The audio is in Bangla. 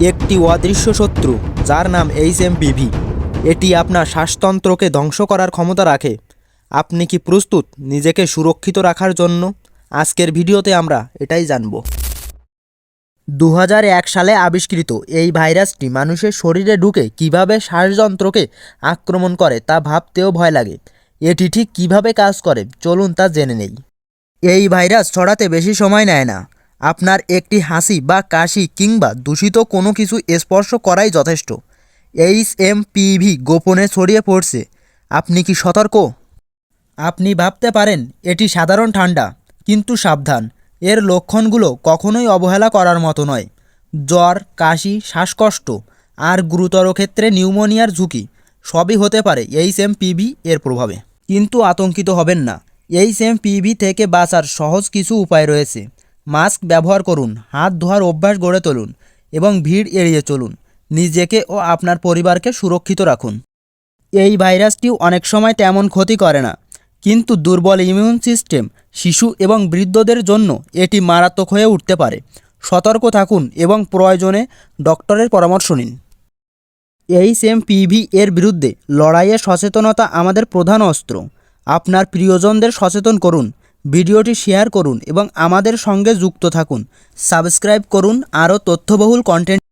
একটি অদৃশ্য শত্রু যার নাম HMPV। এটি আপনার শ্বাসতন্ত্রকে ধ্বংস করার ক্ষমতা রাখে। আপনি কি প্রস্তুত নিজেকে সুরক্ষিত রাখার জন্য? আজকের ভিডিওতে আমরা এটাই জানব। 2001 সালে আবিষ্কৃত এই ভাইরাসটি মানুষের শরীরে ঢুকে কিভাবে শ্বাসযন্ত্রকে আক্রমণ করে তা ভাবতেও ভয় লাগে। এটি ঠিক কিভাবে কাজ করে চলুন তা জেনে নেই। এই ভাইরাস ছড়াতে বেশি সময় নেয় না। আপনার একটি হাসি বা কাশি কিংবা দূষিত কোনো কিছু স্পর্শ করাই যথেষ্ট। HMPV গোপনে ছড়িয়ে পড়ছে। আপনি কি সতর্ক? আপনি ভাবতে পারেন এটি সাধারণ ঠান্ডা, কিন্তু সাবধান, এর লক্ষণগুলো কখনোই অবহেলা করার মতো নয়। জ্বর, কাশি, শ্বাসকষ্ট আর গুরুতর ক্ষেত্রে নিউমোনিয়ার ঝুঁকি সবই হতে পারে HMPV এর প্রভাবে। কিন্তু আতঙ্কিত হবেন না। HMPV থেকে বাঁচার সহজ কিছু উপায় রয়েছে। মাস্ক ব্যবহার করুন, হাত ধোয়ার অভ্যাস গড়ে তুলুন এবং ভিড় এড়িয়ে চলুন। নিজেকে ও আপনার পরিবারকে সুরক্ষিত রাখুন। এই ভাইরাসটি অনেক সময় তেমন ক্ষতি করে না, কিন্তু দুর্বল ইমিউন সিস্টেম, শিশু এবং বৃদ্ধদের জন্য এটি মারাত্মক হয়ে উঠতে পারে। সতর্ক থাকুন এবং প্রয়োজনে ডক্টরের পরামর্শ নিন। HMPV এর বিরুদ্ধে লড়াইয়ে সচেতনতা আমাদের প্রধান অস্ত্র। আপনার প্রিয়জনদের সচেতন করুন, ভিডিওটি শেয়ার করুন এবং আমাদের সঙ্গে যুক্ত থাকুন। সাবস্ক্রাইব করুন আরও তথ্যবহুল কন্টেন্ট